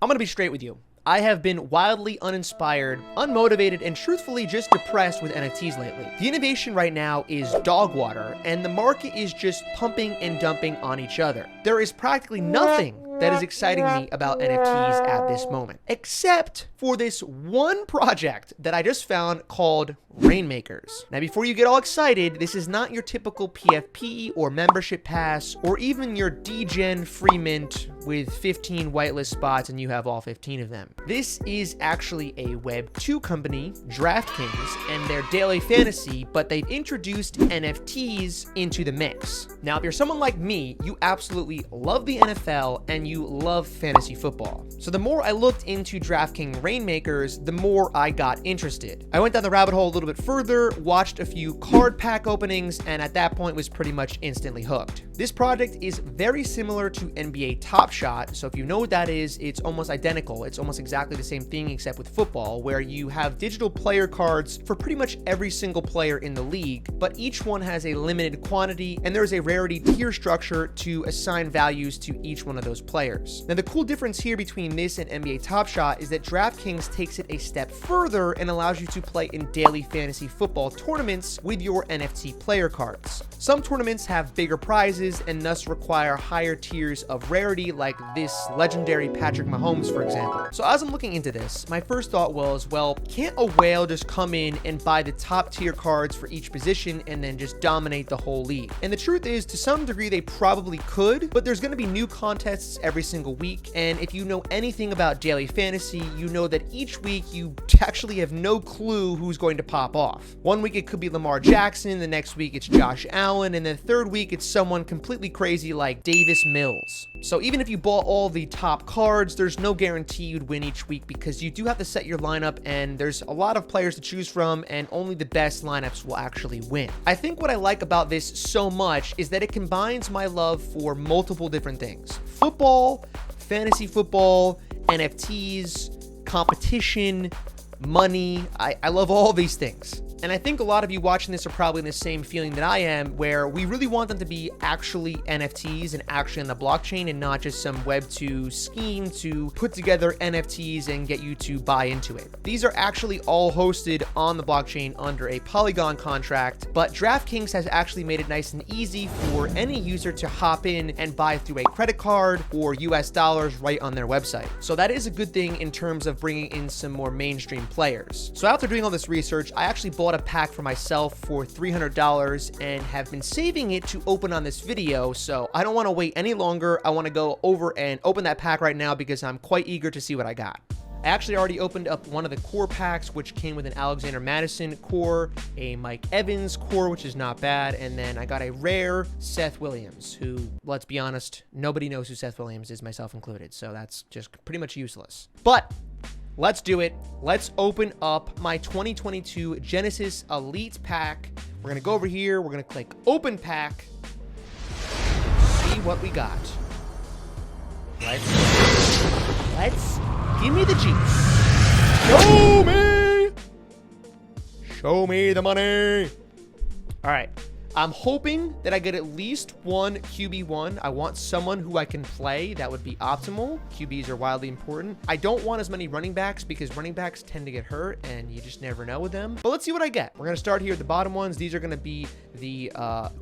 I'm gonna be straight with you. I have been wildly uninspired, unmotivated, and truthfully just depressed with NFTs lately. The innovation right now is dog water, and the market is just pumping and dumping on each other. There is practically nothing that is exciting me about NFTs at this moment, except for this one project that I just found called Rainmakers. Now, before you get all excited, this is not your typical PFP or membership pass or even your degen free mint with 15 whitelist spots and you have all 15 of them. This is actually a Web 2 company, DraftKings, and their daily fantasy, but they've introduced NFTs into the mix. Now, if you're someone like me, you absolutely love the NFL and you love fantasy football. So the more I looked into DraftKings Rainmakers, the more I got interested. I went down the rabbit hole a little bit further, watched a few card pack openings, and at that point was pretty much instantly hooked. This project is very similar to NBA Top Shot, so if you know what that is, it's almost identical. It's almost exactly the same thing except with football, where you have digital player cards for pretty much every single player in the league, but each one has a limited quantity, and there's a rarity tier structure to assign values to each one of those players. Now, the cool difference here between this and NBA Top Shot is that DraftKings takes it a step further and allows you to play in daily fantasy football tournaments with your NFT player cards. Some tournaments have bigger prizes and thus require higher tiers of rarity, like this legendary Patrick Mahomes, for example. So as I'm looking into this, my first thought was, well, can't a whale just come in and buy the top tier cards for each position and then just dominate the whole league? And the truth is, to some degree, they probably could, but there's going to be new contests every single week. And if you know anything about daily fantasy, you know that each week you actually have no clue who's going to pop off. One week it could be Lamar Jackson, the next week it's Josh Allen, and the third week it's someone completely crazy like Davis Mills. So even if you bought all the top cards, there's no guarantee you'd win each week because you do have to set your lineup and there's a lot of players to choose from and only the best lineups will actually win. I think what I like about this so much is that it combines my love for multiple different things: football, fantasy football, NFTs, competition, money. I love all these things. And I think a lot of you watching this are probably in the same feeling that I am, where we really want them to be actually NFTs and actually on the blockchain and not just some Web 2 scheme to put together NFTs and get you to buy into it. These are actually all hosted on the blockchain under a Polygon contract, but DraftKings has actually made it nice and easy for any user to hop in and buy through a credit card or US dollars right on their website. So that is a good thing in terms of bringing in some more mainstream players. So after doing all this research, I actually bought a pack for myself for $300 and have been saving it to open on this video, so I don't want to wait any longer. I want to go over and open that pack right now because I'm quite eager to see what I got. I actually already opened up one of the core packs, which came with an Alexander Madison core, a Mike Evans core, which is not bad, and then I got a rare Seth Williams, who, let's be honest, nobody knows who Seth Williams is, myself included, so that's just pretty much useless. But let's do it. Let's open up my 2022 Genesis Elite pack. We're going to go over here. We're going to click Open Pack. See what we got. Let's give me the juice. Show me. Show me the money. All right. I'm hoping that I get at least one QB1. I want someone who I can play. That would be optimal. QBs are wildly important. I don't want as many running backs because running backs tend to get hurt and you just never know with them. But let's see what I get. We're going to start here at the bottom ones. These are going to be the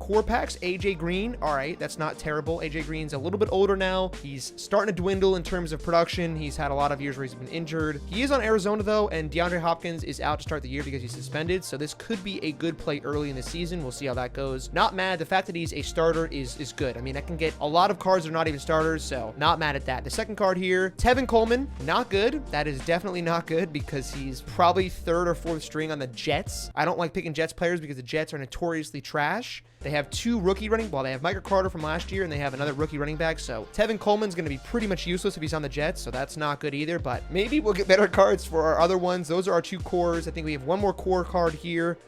core packs. AJ Green. All right, that's not terrible. AJ Green's a little bit older now. He's starting to dwindle in terms of production. He's had a lot of years where he's been injured. He is on Arizona though, and DeAndre Hopkins is out to start the year because he's suspended. So this could be a good play early in the season. We'll see how that goes. Not mad. The fact that he's a starter is good. I mean, I can get a lot of cards that are not even starters, so not mad at that. The second card here, Tevin Coleman, not good. That is definitely not good because he's probably third or fourth string on the Jets. I don't like picking Jets players because the Jets are notoriously trash. They have two rookie running, well, they have Michael Carter from last year and they have another rookie running back. So Tevin Coleman's going to be pretty much useless if he's on the Jets. So that's not good either, but maybe we'll get better cards for our other ones. Those are our two cores. I think we have one more core card here.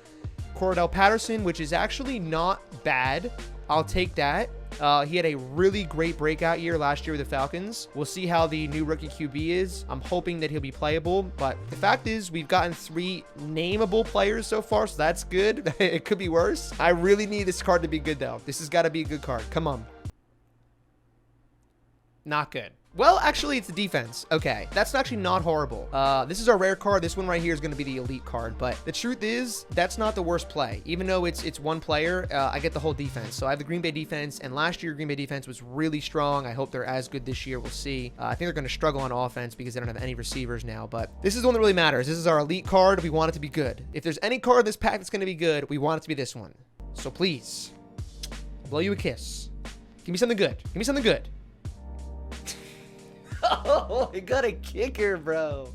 Cordell Patterson, which is actually not bad. I'll take that. He had a really great breakout year last year with the Falcons. We'll see how the new rookie QB is. I'm hoping that he'll be playable, but the fact is we've gotten 3 nameable players so far, so that's good. It could be worse. I really need this card to be good, though. This has got to be a good card. Come on. Not good. Well, actually, it's the defense. Okay, that's actually not horrible. This is our rare card. This one right here is going to be the elite card, but the truth is, that's not the worst play. Even though it's one player, I get the whole defense. So I have the Green Bay defense, and last year, Green Bay defense was really strong. I hope they're as good this year. We'll see. I think they're going to struggle on offense because they don't have any receivers now, but this is the one that really matters. This is our elite card. We want it to be good. If there's any card in this pack that's going to be good, we want it to be this one. So please, I'll blow you a kiss. Give me something good. Give me something good. Oh, I got a kicker, bro.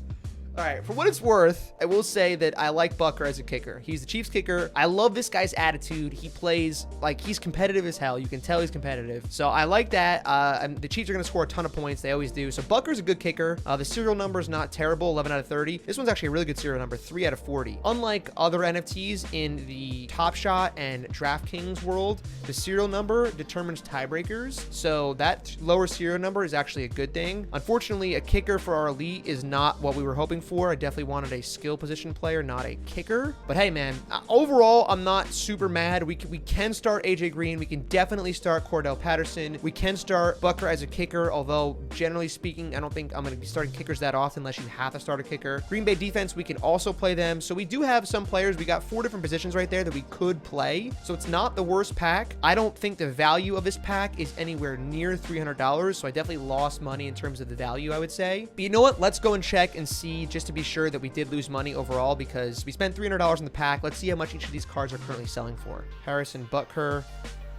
All right, for what it's worth, I will say that I like Butker as a kicker. He's the Chiefs kicker. I love this guy's attitude. He plays like he's competitive as hell. You can tell he's competitive. So I like that. And the Chiefs are going to score a ton of points. They always do. So Butker's a good kicker. The serial number is not terrible, 11 out of 30. This one's actually a really good serial number, 3 out of 40. Unlike other NFTs in the Top Shot and DraftKings world, the serial number determines tiebreakers. So that lower serial number is actually a good thing. Unfortunately, a kicker for our elite is not what we were hoping for. I definitely wanted a skill position player, not a kicker. But hey, man, overall, I'm not super mad. We can start AJ Green. We can definitely start Cordell Patterson. We can start Butker as a kicker, although generally speaking, I don't think I'm going to be starting kickers that often unless you have to start a kicker. Green Bay defense, we can also play them. So we do have some players. We got 4 different positions right there that we could play. So it's not the worst pack. I don't think the value of this pack is anywhere near $300. So I definitely lost money in terms of the value, I would say. But you know what? Let's go and check and see just to be sure that we did lose money overall because we spent $300 in the pack. Let's see how much each of these cards are currently selling for. Harrison Butker.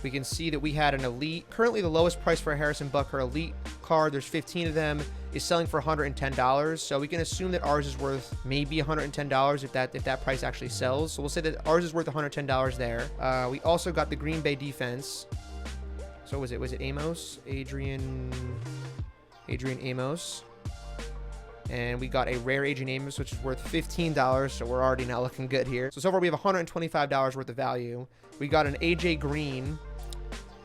We can see that we had an elite. Currently, the lowest price for a Harrison Butker elite card, there's 15 of them, is selling for $110. So we can assume that ours is worth maybe $110 if that price actually sells. So we'll say that ours is worth $110 there. We also got the Green Bay defense. So was it Amos? Adrian Amos. And we got a rare Adrian Amos, which is worth $15, so we're already not looking good here. So far we have $125 worth of value. We got an AJ Green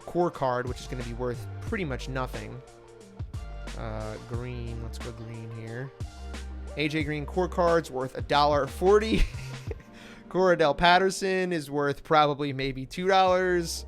core card, which is going to be worth pretty much nothing. Green, let's go green here. AJ Green core card's worth $1.40. Cordell Patterson is worth probably maybe $2.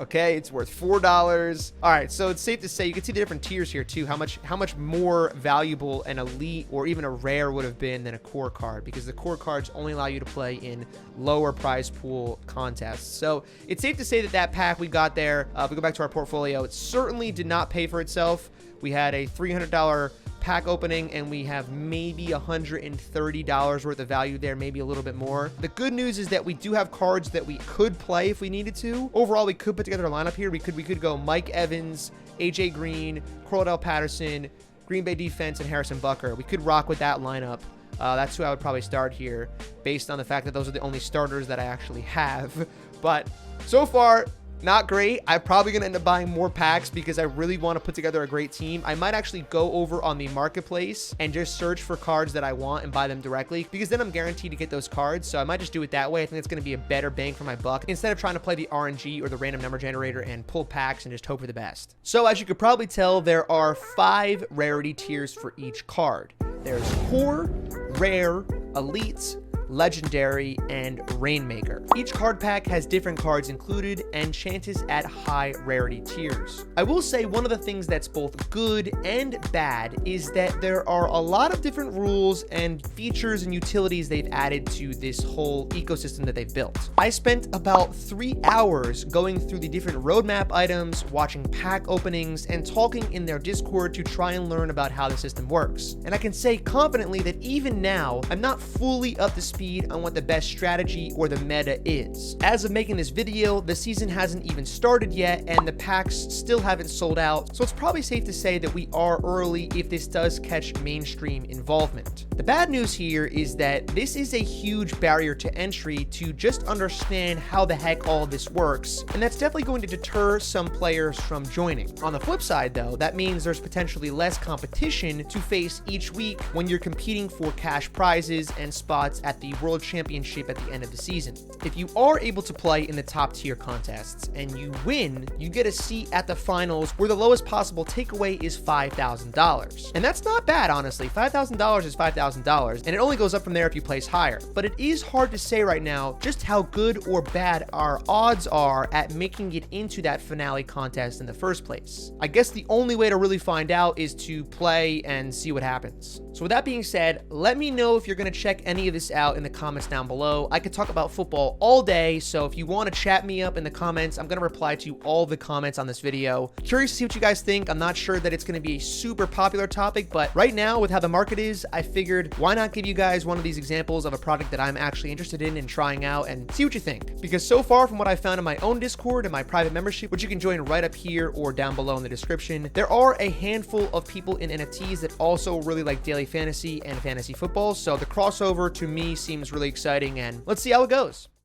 Okay, it's worth $4. All right, so it's safe to say you can see the different tiers here too. How much more valuable an elite or even a rare would have been than a core card, because the core cards only allow you to play in lower prize pool contests. So it's safe to say that pack we got there, if we go back to our portfolio, it certainly did not pay for itself. We had a $300 pack opening and we have maybe $130 worth of value there, maybe a little bit more. The good news is that we do have cards that we could play if we needed to. Overall, we could put together a lineup here. We could go Mike Evans, AJ Green, Cordell Patterson, Green Bay defense, and Harrison Butker. We could rock with that lineup. That's who I would probably start here based on the fact that those are the only starters that I actually have. But so far, not great. I'm probably going to end up buying more packs because I really want to put together a great team. I might actually go over on the marketplace and just search for cards that I want and buy them directly, because then I'm guaranteed to get those cards. So I might just do it that way. I think it's going to be a better bang for my buck instead of trying to play the RNG or the random number generator and pull packs and just hope for the best. So as you could probably tell, there are 5 rarity tiers for each card. There's core, rare, elite, legendary, and rainmaker. Each card pack has different cards included and chances at high rarity tiers. I will say one of the things that's both good and bad is that there are a lot of different rules and features and utilities they've added to this whole ecosystem that they've built. I spent about 3 hours going through the different roadmap items, watching pack openings, and talking in their Discord to try and learn about how the system works. And I can say confidently that even now, I'm not fully up to speed on what the best strategy or the meta is. As of making this video, the season hasn't even started yet and the packs still haven't sold out, so it's probably safe to say that we are early if this does catch mainstream involvement. The bad news here is that this is a huge barrier to entry to just understand how the heck all of this works, and that's definitely going to deter some players from joining. On the flip side though, that means there's potentially less competition to face each week when you're competing for cash prizes and spots at the the World Championship at the end of the season. If you are able to play in the top tier contests and you win, you get a seat at the finals where the lowest possible takeaway is $5,000. And that's not bad, honestly. $5,000 is $5,000, and it only goes up from there if you place higher. But it is hard to say right now just how good or bad our odds are at making it into that finale contest in the first place. I guess the only way to really find out is to play and see what happens. So with that being said, let me know if you're going to check any of this out in the comments down below. I could talk about football all day, so if you want to chat me up in the comments, I'm going to reply to all the comments on this video. Curious to see what you guys think. I'm not sure that it's going to be a super popular topic, but right now with how the market is, I figured why not give you guys one of these examples of a product that I'm actually interested in and trying out and see what you think. Because so far from what I found in my own Discord and my private membership, which you can join right up here or down below in the description, there are a handful of people in NFTs that also really like daily fantasy and fantasy football. So the crossover to me seems really exciting, and let's see how it goes.